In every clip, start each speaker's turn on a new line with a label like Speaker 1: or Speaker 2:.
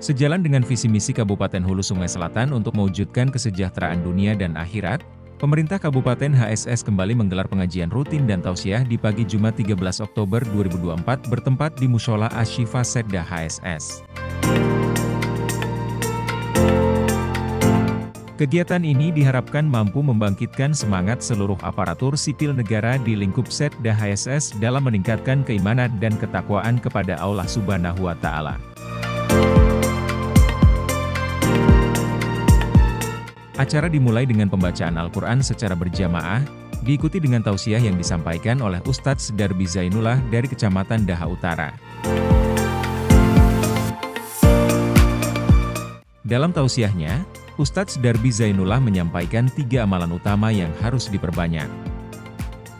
Speaker 1: Sejalan dengan visi misi Kabupaten Hulu Sungai Selatan untuk mewujudkan kesejahteraan dunia dan akhirat, pemerintah Kabupaten HSS kembali menggelar pengajian rutin dan tausiah di pagi Jumat 13 Oktober 2024 bertempat di Mushola Asy-Syifa Setda HSS. Kegiatan ini diharapkan mampu membangkitkan semangat seluruh aparatur sipil negara di lingkup Setda HSS dalam meningkatkan keimanan dan ketakwaan kepada Allah Subhanahu wa Ta'ala. Acara dimulai dengan pembacaan Al-Quran secara berjamaah, diikuti dengan tausiah yang disampaikan oleh Ustadz Darbi Zainullah dari Kecamatan Daha Utara. Dalam tausiahnya, Ustadz Darbi Zainullah menyampaikan 3 amalan utama yang harus diperbanyak.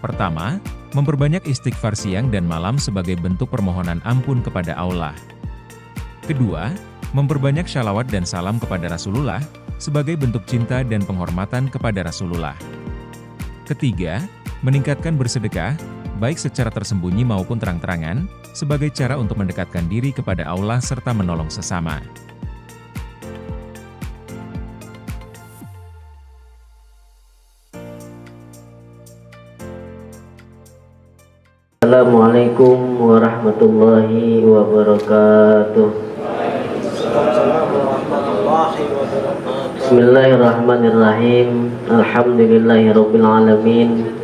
Speaker 1: Pertama, memperbanyak istighfar siang dan malam sebagai bentuk permohonan ampun kepada Allah. Kedua, memperbanyak shalawat dan salam kepada Rasulullah, sebagai bentuk cinta dan penghormatan kepada Rasulullah. Ketiga, meningkatkan bersedekah, baik secara tersembunyi maupun terang-terangan, sebagai cara untuk mendekatkan diri kepada Allah serta menolong sesama.
Speaker 2: Assalamualaikum warahmatullahi wabarakatuh. Bismillahirrahmanirrahim. Alhamdulillahirabbil alamin.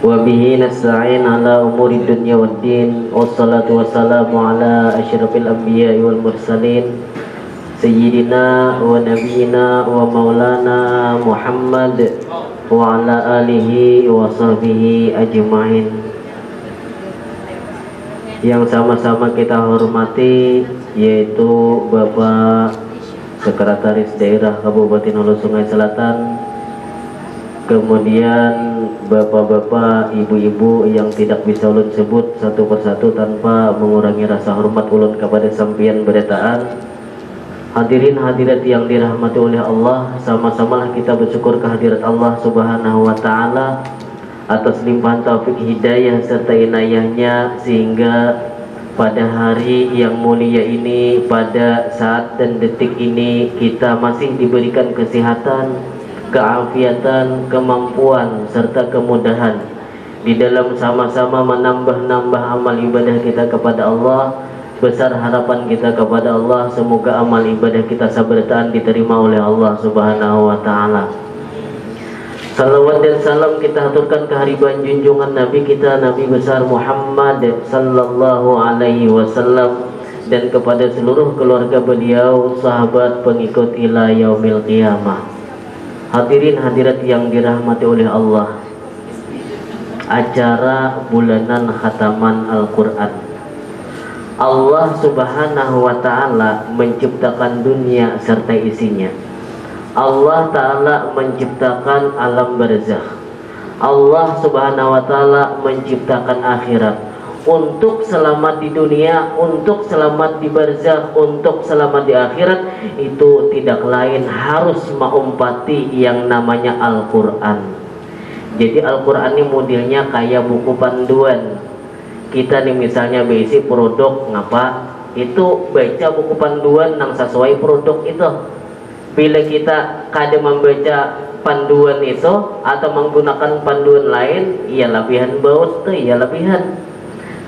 Speaker 2: Wa bihi nasta'in ala umuri dunya waddin. Wassalatu wassalamu ala asyrafil anbiya'i wal mursalin. Sayyidina wa nabiyyina wa maulana Muhammad wa ala alihi wa sahbihi ajma'in. Yang sama-sama kita hormati yaitu Bapak Sekretaris Daerah Kabupaten Hulu Sungai Selatan, kemudian bapak-bapak, ibu-ibu yang tidak bisa ulun sebut satu persatu tanpa mengurangi rasa hormat ulun kepada sampian beretaan. Hadirin hadirat yang dirahmati oleh Allah, sama-samalah kita bersyukur kehadirat Allah Subhanahu wa Ta'ala atas limpahan taufik hidayah serta inayahnya, sehingga pada hari yang mulia ini, pada saat dan detik ini, kita masih diberikan kesehatan, keafiatan, kemampuan, serta kemudahan di dalam sama-sama menambah-nambah amal ibadah kita kepada Allah. Besar harapan kita kepada Allah, semoga amal ibadah kita sabertaan diterima oleh Allah Subhanahu wa Ta'ala. Salawat dan salam kita haturkan kehariban junjungan Nabi kita, Nabi besar Muhammad sallallahu alaihi wasallam, dan kepada seluruh keluarga beliau, sahabat, pengikut ila yaumil qiyamah. Hadirin hadirat yang dirahmati oleh Allah, acara bulanan khataman Al-Quran. Allah Subhanahu wa Ta'ala menciptakan dunia serta isinya. Allah Ta'ala menciptakan alam barzakh. Allah Subhanahu wa Ta'ala menciptakan akhirat. Untuk selamat di dunia, untuk selamat di barzakh, untuk selamat di akhirat, itu tidak lain harus mengumpati yang namanya Al-Quran. Jadi Al-Quran ini modelnya kayak buku panduan. Kita nih misalnya basic produk ngapa, itu baca buku panduan yang sesuai produk itu. Bila kita kadang membaca panduan itu atau menggunakan panduan lain, ia lebihan baut tuh, ia lebihan.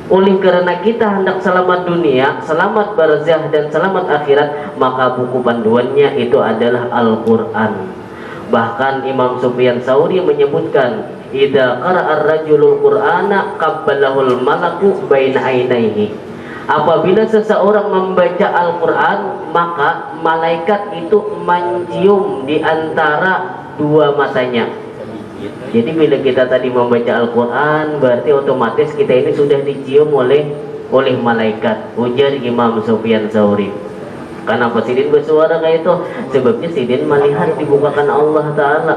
Speaker 2: Oleh karena kita hendak selamat dunia, selamat barzakh dan selamat akhirat, maka buku panduannya itu adalah Al-Quran. Bahkan Imam Sufyan Tsauri menyebutkan, idza qara'a ar-rajulul Qur'ana qabbalahul malaku baina ainaihi. Apabila seseorang membaca Al-Quran, maka malaikat itu mencium di antara dua matanya. Jadi bila kita tadi membaca Al-Quran, berarti otomatis kita ini sudah dicium oleh malaikat, ujar Imam Sufyan Tsauri. Kenapa Sidin bersuara kayak itu? Sebabnya Sidin melihat dibukakan Allah Ta'ala.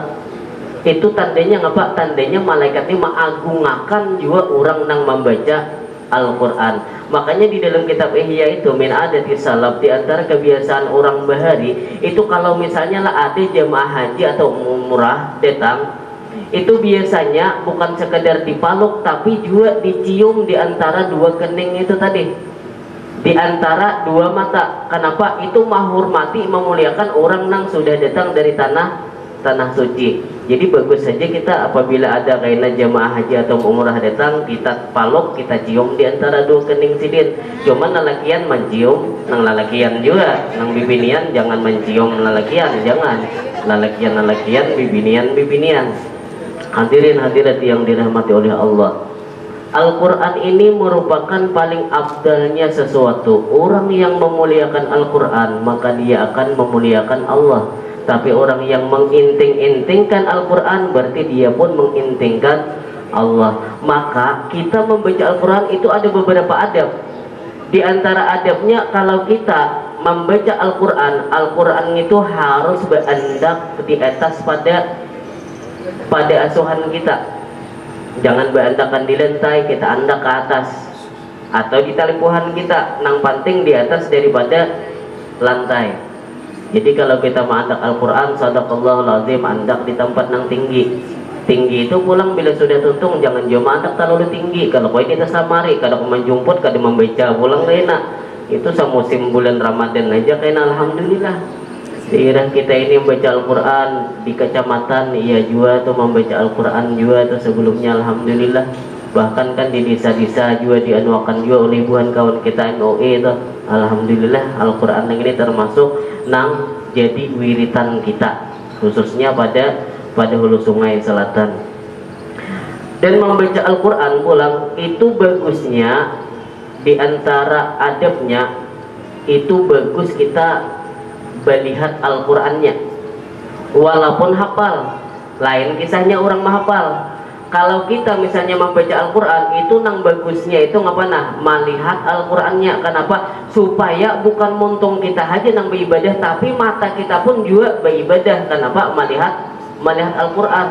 Speaker 2: Itu tandanya apa? Tandanya malaikat ini mengagungakan juga orang yang membaca Al-Quran. Makanya di dalam kitab Ihya itu, min adati salaf, di antara kebiasaan orang bahari itu, kalau misalnya lah ada jemaah haji atau umrah datang, itu biasanya bukan sekedar dipaluk tapi juga dicium di antara dua kening itu tadi. di antara dua mata. Kenapa? Itu menghormati, memuliakan orang yang sudah datang dari tanah suci. Jadi bagus saja kita apabila ada kainan jamaah haji atau umrah datang, kita palok, kita cium di antara dua kening sidin. Cuman lalakian mencium nang lalakian juga, nang bibinian jangan mencium lalakian, jangan. Lalakian bibinian. Hadirin hadirat yang dirahmati oleh Allah. Al-Quran ini merupakan paling afdalnya sesuatu. Orang yang memuliakan Al-Quran, maka dia akan memuliakan Allah. Tapi orang yang menginting-intingkan Al-Quran, berarti dia pun mengintingkan Allah. Maka kita membaca Al-Quran itu ada beberapa adab. Di antara adabnya, kalau kita membaca Al-Quran, Al-Quran itu harus berandak di atas pada asuhan kita. Jangan berandakan di lantai, kita andak ke atas, atau di talipuhan kita, nang penting di atas daripada lantai. Jadi kalau kita mengandak Al-Quran, sadaqallahul azim, andak di tempat nang tinggi. Tinggi itu pulang bila sudah tuntung, jangan cuma andak terlalu tinggi. Kalau kau kita samari, kalau kau menjumput, kada membaca pulang enak. Itu semusim bulan Ramadan aja kena alhamdulillah. Daerah kita ini membaca Al-Quran di kecamatan, iya juga tuh membaca Al-Quran juga tuh sebelumnya alhamdulillah. Bahkan kan di desa-desa juga dianuakan juga oleh ribuan kawan kita MOE tuh. Alhamdulillah Al-Quran yang ini termasuk nang jadi wiritan kita, khususnya pada hulu sungai selatan. Dan membaca Al-Quran pulang itu bagusnya, di antara adabnya itu bagus kita melihat Al-Qurannya walaupun hafal. Lain kisahnya orang menghafal. Kalau kita misalnya membaca Al-Quran itu nang bagusnya itu ngapa nah melihat Al-Qurannya. Kenapa? Supaya bukan muntung kita aja nang beribadah, tapi mata kita pun juga beribadah. Kenapa? Melihat Al-Quran.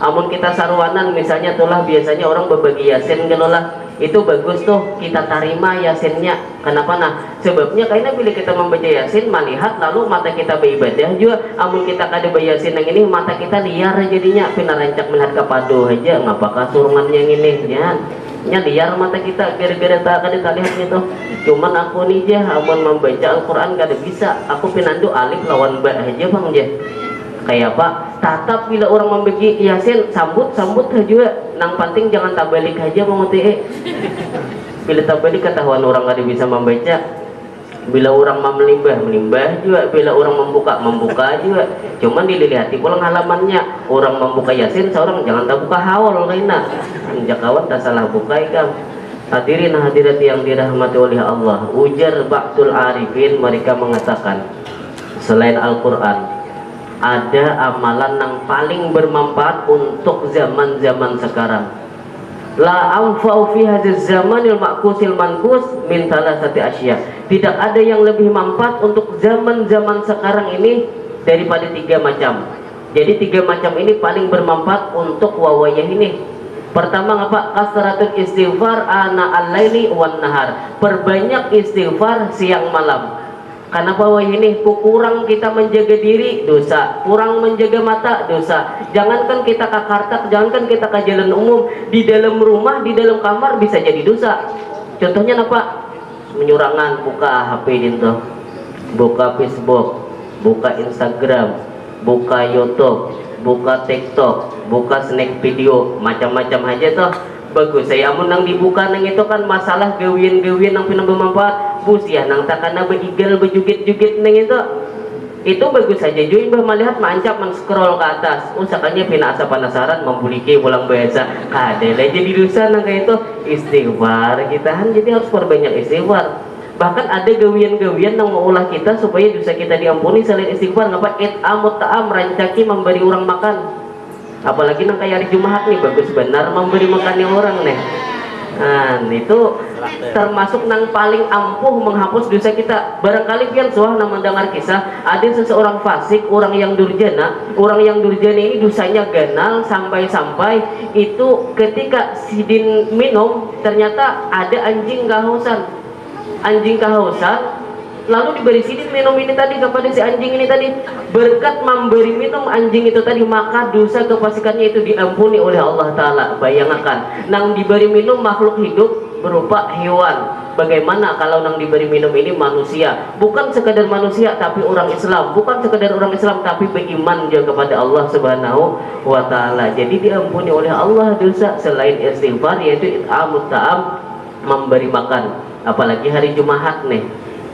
Speaker 2: Amun kita sarwanan misalnya tulah biasanya orang berbagi yasin gelola, itu bagus tuh kita tarima yasinnya. Kenapa? Nah sebabnya karena bila kita membaca yasin melihat, lalu mata kita beribadah juga. Amun kita kada bayasin yang ini, mata kita liar jadinya, pina rancak melihat kapado aja, ngapakah surungan yang ini nya liar mata kita gara-gara tak kada lihat gitu. Cuman aku nih jah amun membaca Al-Quran kada bisa, aku pinandu alif lawan ba aja bang jah. Kayak apa? Tatap bila orang membagi yasin sambut juga. Nang penting jangan tabalik aja menguti. Bila tabalik ketahuan orang kada bisa membaca. Bila orang melimbah juga. Bila orang membuka juga. Cuman dilihati pulang halamannya. Orang membuka yasin seorang jangan tak buka haul kaina. Anjak kawan tak salah buka ikam. Hadirin hadirat yang dirahmati oleh Allah. Ujar ba'dul arifin, mereka mengatakan selain Al-Quran ada amalan yang paling bermanfaat untuk zaman-zaman sekarang. La anfa'u fi hadzal zamanil ma'kusil mankus min thalathati asya. Tidak ada yang lebih manfaat untuk zaman-zaman sekarang ini daripada 3 macam. Jadi 3 macam ini paling bermanfaat untuk wawayah ini. Pertama apa? Kasratul istighfar ana al-laili wan nahar. Perbanyak istighfar siang malam. Karena bahwa ini kurang kita menjaga diri dosa, kurang menjaga mata dosa. Jangankan kita ke kartak, jangankan kita ke jalan umum, di dalam rumah, di dalam kamar bisa jadi dosa. Contohnya apa? Menyurangan, buka HP dinto, buka Facebook, buka Instagram, buka YouTube, buka TikTok, buka snack video, macam-macam aja tuh. Bagus saya amun nang dibuka nang itu kan masalah gawian-gawian nang pina bermanfaat busiah nang takana beigal bejugit-jugit nang itu bagus saja juga mbah melihat mancap men-scroll ke atas usakanya pina asa penasaran membuliki pulang biasa kada jadi dosa nang kayak itu. Istighfar kita kan jadi harus perbanyak istighfar. Bahkan ada gawian-gawian yang mengulah kita supaya dosa kita diampuni. Selain istighfar ngapa it'amut ta'am, rancaki memberi orang makan. Apalagi nang kayak hari Jumat nih bagus benar memberi makannya orang nih. Nah itu termasuk nang paling ampuh menghapus dosa kita. Barangkali pian suah nang mendengar kisah ada seseorang fasik, orang yang durjana. Orang yang durjana ini dosanya ganal sampai-sampai itu ketika sidin minum ternyata ada anjing kehausan. Anjing kehausan lalu diberi sidin minum ini tadi kepada si anjing ini tadi. Berkat memberi minum anjing itu tadi maka dosa kefasikannya itu diampuni oleh Allah Ta'ala. Bayangkan nang diberi minum makhluk hidup berupa hewan. Bagaimana kalau nang diberi minum ini manusia, bukan sekadar manusia tapi orang Islam, bukan sekadar orang Islam tapi beriman juga kepada Allah Subhanahu wa taala. Jadi diampuni oleh Allah dosa selain istighfar, yaitu it'amut ta'am, memberi makan. Apalagi hari Jumat nih,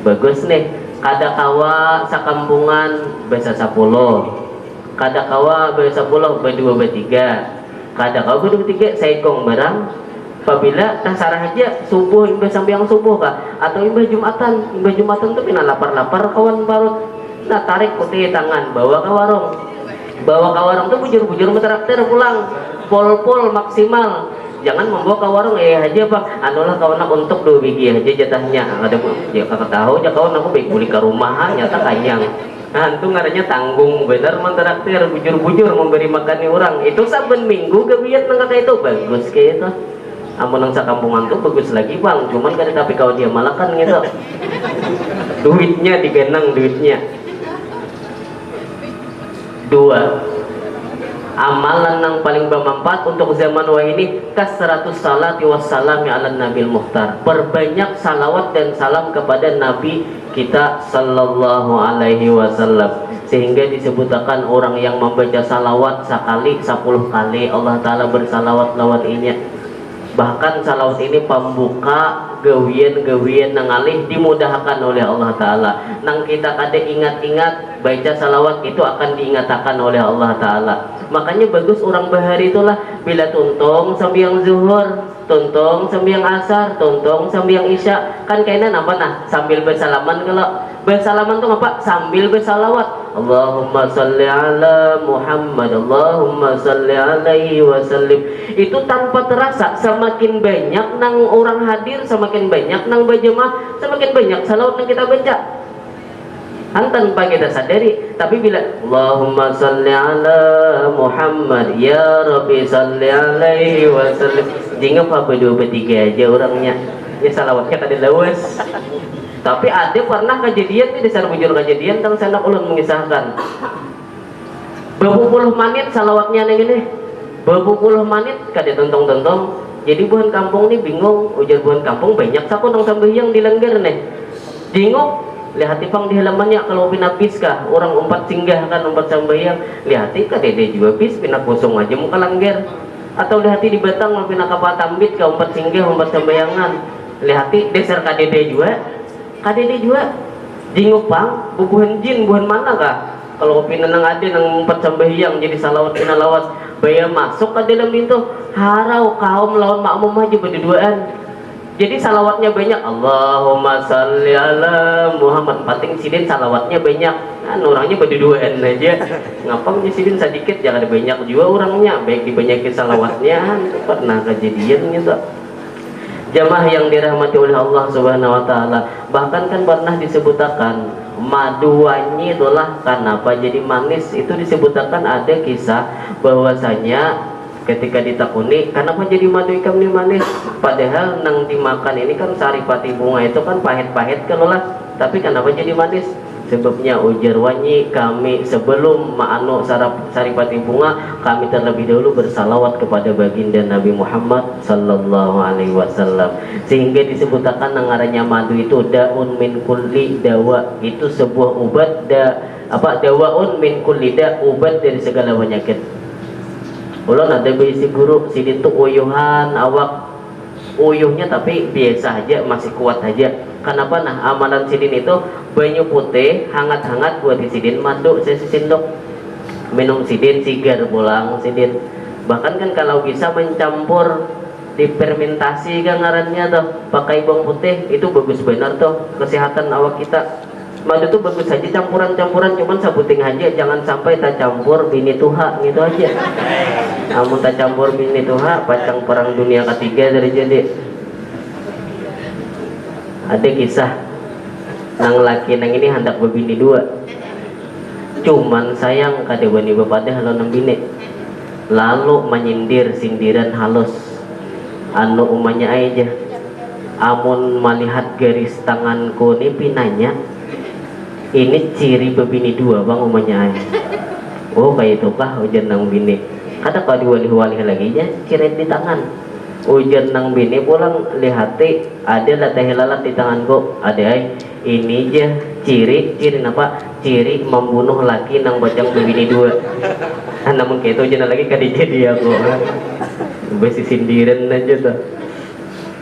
Speaker 2: bagus nih. Kada kawa sakampungan basa 10, kada kawa basa 10 berdua bertiga, kada kawa berdua bertiga saikong barang. Apabila tasarah aja subuh imbah sambiang subuh kah, atau imbah Jumatan tuh pina lapar kawan parut, nah tarik putih tangan bawa ke warung tuh bujur metraktir pulang pol maksimal. Jangan membawa ke warung aja bang, anulah kawan aku untuk 2 biji aja jatahnya. Ada ya kakak tahu ya kawan aku baik beli ke rumah nyata kanyang. Nah itu ngarannya tanggung bener mentraktir bujur memberi makan orang. Itu saben minggu gawiat nang kakak itu bagus kayak itu. Amun nang sakampungan tuh bagus lagi bang, cuman kan tapi kalau dia malah kan gitu. Duitnya digenang duitnya. 2. Amalan yang paling bermanfaat untuk zaman wah ini kasratus salati wassalami ala nabil muhtar. Perbanyak salawat dan salam kepada Nabi kita sallallahu alaihi wasallam, sehingga disebutkan orang yang membaca salawat sekali 10 kali Allah taala bersalawat lawat inya. Bahkan salawat ini pembuka gawian nang alih dimudahkan oleh Allah taala. Nang kita kada ingat-ingat baca salawat itu akan diingatkan oleh Allah taala. Makanya bagus orang bahari itulah bila tuntung sambiang zuhur, tuntung sambiang asar, tuntung sambiang isya, kan kainan apa nah sambil bersalaman. Kalau bersalaman tuh apa? Sambil bersalawat. Allahumma salli ala Muhammad, Allahumma salli alaihi wasallim. Itu tanpa terasa semakin banyak nang orang hadir, semakin banyak nang berjemaah, semakin banyak salawat yang kita baca. Tanpa kita sadari. Tapi bila Allahumma salli ala Muhammad, ya Rabbi salli alaihi wasallim, jingap apa 2 bertiga aja orangnya. Ya salawatnya kada lawas. Tapi ada pernah kejadian di dasar bujur kejadian tang sanak ulun mengisahkan. Berpuluh menit salawatnya neng ini. Berpuluh menit kada tontong. Jadi buhan kampung nih bingung, ujar buhan kampung banyak sako nang sambayang di langgar nih. Bingung, lihat pang di halamannya kalau pinapis kah orang umpat singgah kan umpat sambayang, lihati kah dede juga pis pina kosong aja muka langgar. Atau lihati di Batang mau pina kapal tambit kah umpat singgah umpat sambayangan. Lihati desar kadede juga. Kadede juga jinguk pang bubuhan jin buhan mana kah kalau pinanang ade nang empat sambahyang jadi salawat pinalawas baya masuk ke dalam itu harau kaum lawan makmum aja berduaan. Jadi salawatnya banyak. Allahumma salli ala Muhammad, pating sidin salawatnya banyak kan orangnya berduaan aja. Ngapang sidin sedikit jangan banyak juga orangnya, baik dibanyakin salawatnya. Pernah kejadian gitu. Jamaah yang dirahmati oleh Allah Subhanahu wa taala, bahkan kan pernah disebutkan maduannya itulah kenapa jadi manis. Itu disebutkan ada kisah bahwasanya ketika ditakuni kenapa jadi madu ikam ini manis, padahal nang dimakan ini kan saripati bunga itu kan pahit-pahit kan lah, tapi kenapa jadi manis? Sebabnya ujar wanyi kami sebelum ma'anu saripati bunga, kami terlebih dahulu bersalawat kepada baginda Nabi Muhammad sallallahu alaihi wasallam, sehingga disebutkan nangaranya madu itu daun min kulli dawa, itu sebuah obat dawaun min kulli da, obat dari segala penyakit. Ulun ada berisi guru sidin tuh uyuhan awak uyuhnya tapi biasa aja, masih kuat aja. Kenapa? Nah amalan sidin itu banyu putih hangat-hangat buat di sidin madu sesindok, minum sidin sigar pulang sidin. Bahkan kan kalau bisa mencampur difermentasi kan ngarannya tuh pakai bawang putih, itu bagus benar tuh kesehatan awak kita. Madu tuh bagus aja campuran-campuran, cuman sabuting aja jangan sampai tak campur bini tuha gitu aja. Namun tak campur bini tuha pacang perang dunia ketiga dari jadi. Ada kisah nang laki nang ini hendak berbini 2, cuman sayang kada bani bepada halo nang bini, lalu menyindir sindiran halus anu umanya aja. Amun melihat garis tanganku ini pinanya, ini ciri bebini 2 bang umanya aja. Oh kayak itu kah ujian nang bini, kada kau diwali-wali lagi ya ciri di tangan. Ujian nang bini pulang lihati ada latih lalat di tanganku, ada ini aja ciri apa ciri membunuh laki nang bajang bini dua. Namun kayak itu jangan lagi kadije dia aku besi sindiran aja tuh.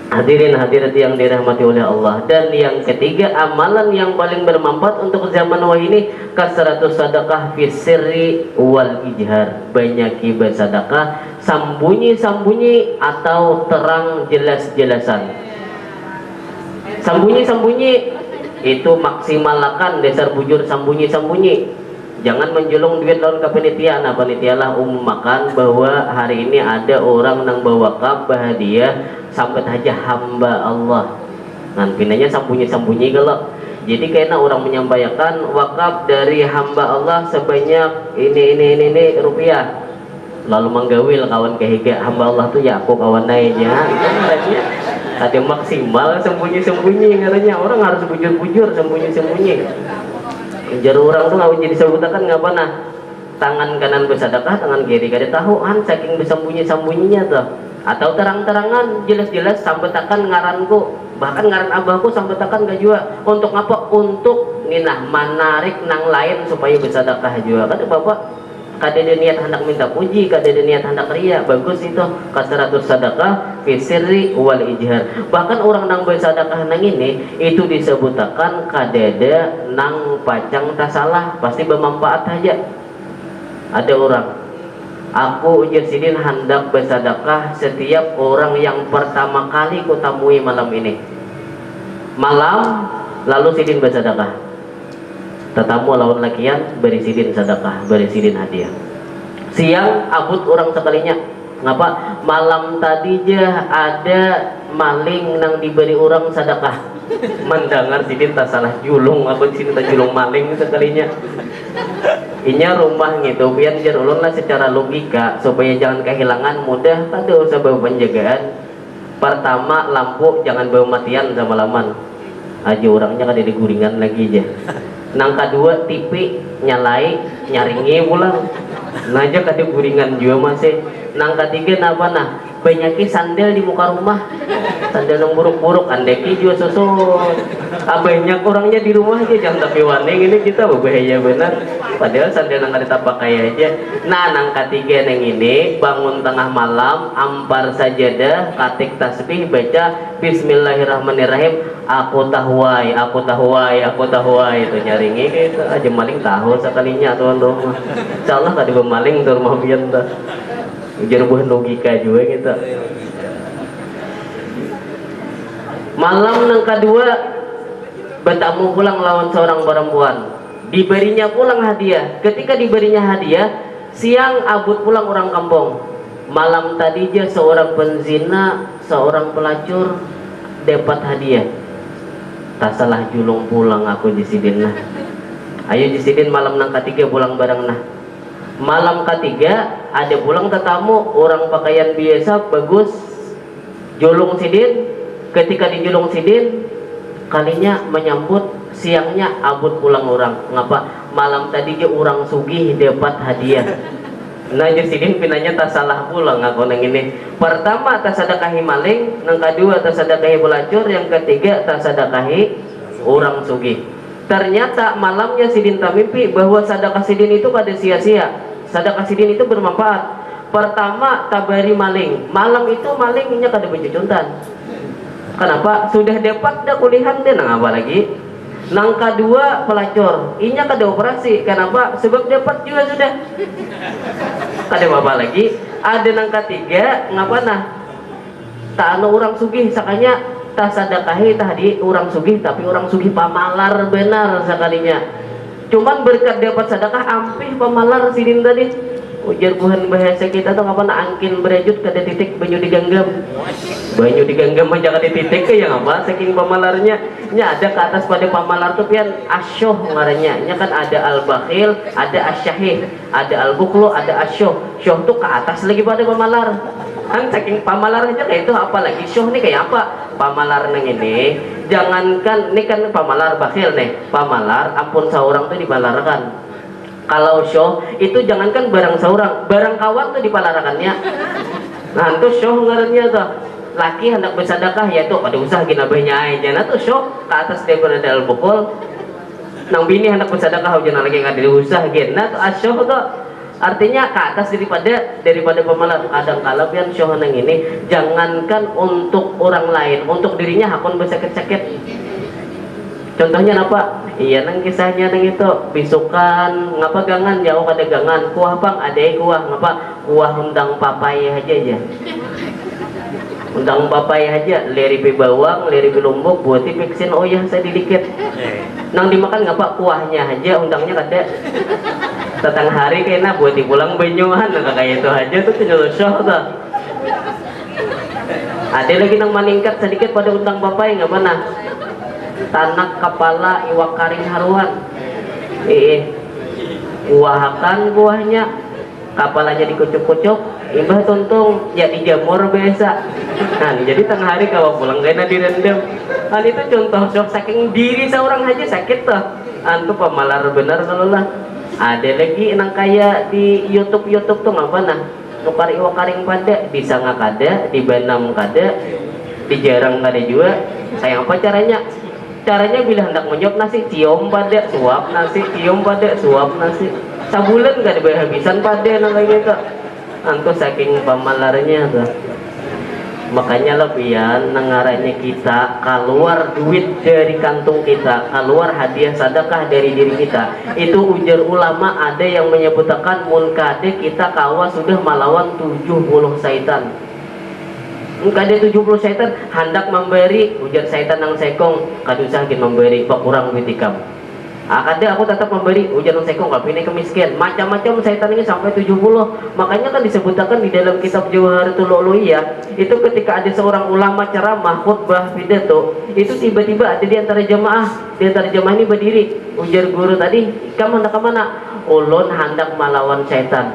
Speaker 2: Hadirin hadirat yang dirahmati oleh Allah. Dan yang ketiga, amalan yang paling bermanfaat untuk zaman wah ini kasratus sadaqah fi sirri wal ijhar. Banyaki bersedekah sembunyi-sembunyi atau terang jelas-jelasan. Sembunyi-sembunyi itu maksimalkan dasar bujur sembunyi-sembunyi. Jangan menjulung duit lawan ke panitia. Nah panitia lah makan bahwa hari ini ada orang nang bawa kap hadiah sampai aja hamba Allah. Nah pinanya sembunyi-sembunyi kalau. Jadi kayaknya orang menyampaikan wakaf dari hamba Allah sebanyak ini rupiah. Lalu menggawil kawan kehiga hamba Allah tuh ya aku kawan aja. Ada maksimal sembunyi-sembunyi katanya. Orang harus bujur-bujur sembunyi-sembunyi. Jar orang tuh ngawin jadi sebutakan nggak pernah tangan kanan bersedekah, tangan kiri kada tahu saking bersembunyi-sembunyinya tuh. Atau terang-terangan jelas-jelas sambetakan ngaranku, bahkan ngaran abahku sambetakan gak juga. Untuk apa? Untuk ninah menarik nang lain supaya bersedekah juga. Kata bapak kada ada niat hendak minta puji, kada ada niat hendak ria. Bagus itu kasratus sadaqah fi sirri wal ijhar. Bahkan orang nang bersedekah nang ini itu disebutakan kada ada nang pacang tak salah, pasti bermanfaat aja. Ada orang aku ujar sidin hendak bersedekah setiap orang yang pertama kali kutamui malam ini. Malam lalu sidin bersedekah. Tetamu lawan lakian beri sidin sedekah, beri sidin hadiah. Siang abut orang sekalinya. Ngapa? Malam tadi aja ada maling nang diberi orang sedekah. Mendengar sidin tak salah julung, apa sini tak julung maling sekalinya. Inya rumah gitu, biar jar ulun lah secara logika supaya jangan kehilangan mudah. Ada usah bawa penjagaan. Pertama lampu jangan bawa matian sama laman. Aja orangnya kada diguringan lagi aja. Nang kedua TV nyalai nyaringi pulang. Nah aja kada guringan juga masih. Nang ketiga apa nah? Banyaki sandal di muka rumah. Sandal yang buruk-buruk andeki juga susut. Banyak orangnya di rumah aja jangan tapi waning ini kita berbahaya benar. Padahal sandal yang ada pakai aja. Nah nang ketiga nang ini bangun tengah malam ampar sajadah katik tasbih baca bismillahirrahmanirrahim aku tahuai itu nyaringi gitu aja maling tahu sekalinya teman-teman. Insyaallah tadi bermaling tur rumah bian dah. Ujar buah logika juga gitu. Malam yang kedua bertamu pulang lawan seorang perempuan, diberinya pulang hadiah. Ketika diberinya hadiah, siang abut pulang orang kampung. Malam tadi aja seorang penzina, seorang pelacur dapat hadiah. Tak salah julung pulang aku jisidin nah. Ayo jisidin malam nang ketiga pulang bareng nah. Malam ketiga ada pulang tetamu orang pakaian biasa bagus julung sidin. Ketika dijulung sidin kalinya menyambut siangnya abut pulang orang. Ngapa? Malam tadi je orang sugih dapat hadiah. Nah sidin pinanya tak salah pulang aku nang ini. Pertama tak sedekahi maling, nang kedua tak sedekahi pelacur, yang ketiga tak sedekahi orang sugih. Ternyata malamnya sidin tak mimpi bahwa sedekah sidin itu pada sia-sia. Sedekah sidin itu bermanfaat. Pertama tabari maling. Malam itu malingnya kada berjujuntan. Kenapa? Sudah dapat dah kulihan deh nang apa lagi? Nang kedua pelacur. Inya kada operasi. Kenapa? Sebab dapat juga sudah. Kada apa lagi? Ada nang ketiga ngapa nah? Tak anu orang sugih sakanya tak sedekahi tadi orang sugih tapi orang sugih pamalar benar sekalinya. Cuman berkat dapat sedekah ampih pamalar sidin tadi. Ujar buhan bahasa kita tuh ngapa nak angkin berajut kada titik banyu diganggam. Banyu diganggam aja kada titik ke yang apa saking pamalarnya. Nya ada ke atas pada pamalar tuh pian asyoh ngarannya. Nya kan ada al-bakhil, ada asyahih, ada al-bukhlu, ada asyoh. Syuh tuh ke atas lagi pada pamalar. Kan saking pamalar aja kayak itu apalagi syuh nih kayak apa? Pamalar neng ini jangankan ini kan pamalar bakhil nih. Pamalar ampun seorang tuh dibalarkan. Kalau show itu jangankan barang seorang, barang kawan tuh dipalarakannya. Nah itu show ngarannya tuh. laki hendak bersedekah ya tuh pada usaha gina banyak aja tuh syok ke atas daripada al-bukul. Nang bini hendak bersedekah hujan lagi nggak ada usaha gina tuh asyok tuh artinya ke atas daripada pemalas. Kadang kala pian syok nang ini jangankan untuk orang lain, untuk dirinya hakun bersakit-sakit. Contohnya apa? Iya nang kisahnya nang itu bisukan ngapa gangan jauh kada gangan kuah bang ada kuah ngapa kuah undang papai aja undang papai aja leri pe bawang leri pe lombok buat tipiksin oh ya saya dikit nang dimakan ngapa kuahnya aja undangnya kada tetang hari kena buat dipulang benyuhan nang kayak itu aja tuh nyelesaiah tuh. Ada lagi nang meningkat sedikit pada undang papai ngapa nah tanak kepala iwak karing haruan kuahakan kuahnya kapalanya dikucuk-kucuk ibah tuntung ya dijamur biasa nah jadi tengah hari kalau pulang kena direndam kan itu contoh sok saking diri seorang aja sakit tuh antu pemalar benar kalau lah. Ada lagi nang kayak di YouTube tuh ngapa nah nukar iwak karing pada bisa nggak kada di benam kada di jarang kada juga sayang apa caranya bila hendak menyuap nasi cium pada suap nasi cium pada suap nasi sabulan gak ada habisan pada nang kayak gitu antu saking pamalarnya tuh. Makanya lebihan nengaranya kita keluar duit dari kantung kita, keluar hadiah sedekah dari diri kita. Itu ujar ulama ada yang menyebutkan munkade kita kawa sudah melawan 70 syaitan. Kada 70 syaitan hendak memberi ujar syaitan nang sekong kadusah gin memberi pakurang duit ikam. Kada aku tetap memberi ujar nang sekong kapine kemiskin. Macam-macam syaitan ini sampai 70. Makanya kan disebutkan di dalam kitab Jawharatul Uluhiyah itu ketika ada seorang ulama ceramah khutbah pidato itu tiba-tiba ada di antara jamaah ini berdiri ujar guru tadi kamu hendak kemana? Ulun hendak melawan syaitan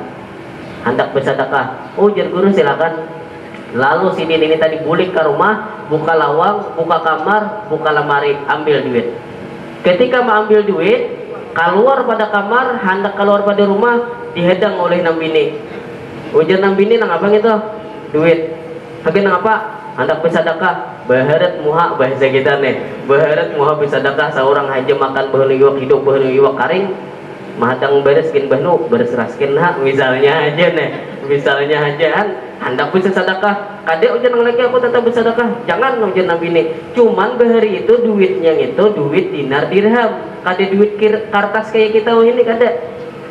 Speaker 2: hendak bersedekah. Ujar guru silakan. Lalu si ini tadi bulik ke rumah, buka lawang, buka kamar, buka lemari, ambil duit. Ketika mau ambil duit, keluar pada kamar, hendak keluar pada rumah, dihedang oleh nang bini. Ujar nang bini nang apa gitu? Duit. Tapi nang apa? Hendak bersedekah. Baharat muha bahasa kita nih. Baharat muha bersedekah seorang aja makan bahan iwak hidup, bahan iwak karing. Mahadang beres kin bahnu beres raskin hak misalnya aja nih. Misalnya aja kan hendak bisa sedekah kadek ujar nang lagi aku tetap bersedekah jangan ujar nang bini cuman bahari itu duitnya itu duit dinar dirham kadek duit kertas kayak kita ini kadek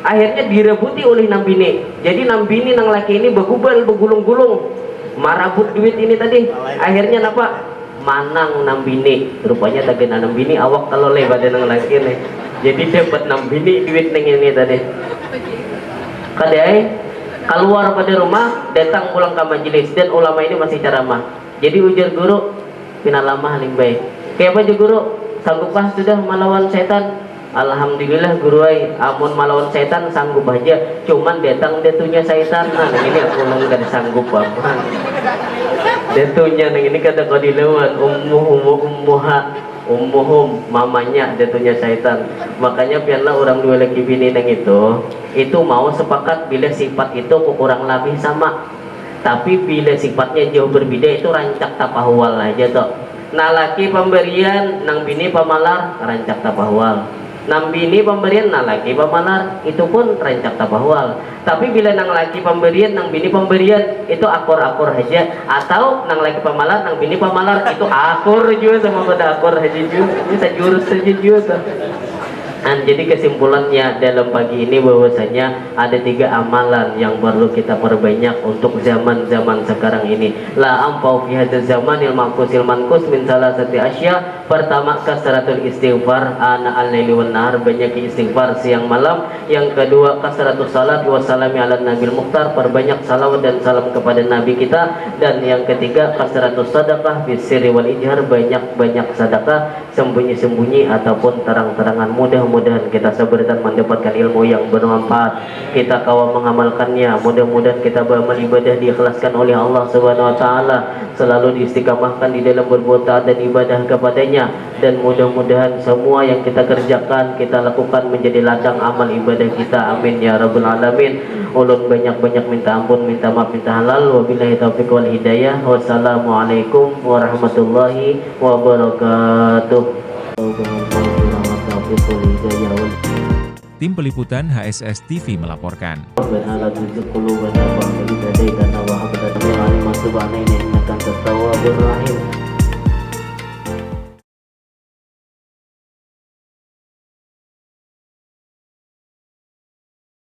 Speaker 2: akhirnya direbuti oleh nang bini jadi nang bini nang laki ini begubal begulung-gulung marabut duit ini tadi akhirnya apa manang nang bini rupanya tadi nang bini awak kalau lewat nang laki nih jadi dapat nang bini duit nang ini tadi kadek keluar pada rumah datang pulang ke majelis dan ulama ini masih ceramah jadi ujar guru pinalamah limbai kayak apa guru sanggupkah sudah melawan setan alhamdulillah guru ay amun melawan setan sanggup aja cuman datang detunya setan nah ini aku nggak sanggup apa detunya ini kata kau dilewat ummuhum mamanya detunya syaitan makanya biarlah orang dua lagi bini neng itu mau sepakat bila sifat itu kurang lebih sama tapi bila sifatnya jauh berbeda itu rancak tapahwal aja toh nah laki pemberian nang bini pamalar rancak tapahwal nang bini pemberian nah laki pamalar itu pun rancak tapahwal tapi bila nang laki pemberian nang bini pemberian itu akur-akur aja atau nang laki pamalar nang bini pamalar itu akur juga sama pada akur aja juga bisa jurus saja juga jadi kesimpulannya dalam pagi ini bahwasanya ada 3 amalan yang perlu kita perbanyak untuk zaman-zaman sekarang ini la ampau fi hadzal zamanil manqusil manqus min salasati asya pertama kasratul istighfar ana al-laili wan nahar banyak istighfar siang malam yang kedua kasratus salat wa salami ala nabil mukhtar perbanyak salawat dan salam kepada nabi kita dan yang ketiga kasratus sedekah bis sirri wal ijhar banyak-banyak sedekah sembunyi-sembunyi ataupun terang-terangan mudah mudah-mudahan kita sabar dan mendapatkan ilmu yang bermanfaat, kita kawal mengamalkannya. Mudah-mudahan kita beramal ibadah diikhlaskan oleh Allah Subhanahu wa taala, selalu diistiqamahkan di dalam berbuat taat dan ibadah kepadanya, dan mudah-mudahan semua yang kita kerjakan kita lakukan menjadi ladang amal ibadah kita. Amin ya rabbal alamin. Ulun banyak-banyak minta ampun, minta maaf, minta halal. Wabillahi taufiq wal hidayah. Wassalamualaikum warahmatullahi wabarakatuh.
Speaker 1: Tim Peliputan HSS TV melaporkan.
Speaker 2: ربنا لا تزغ قلوبنا بعد إذ هديتنا وهب لنا من لدنك رحمة إنك أنت التواب الرحيم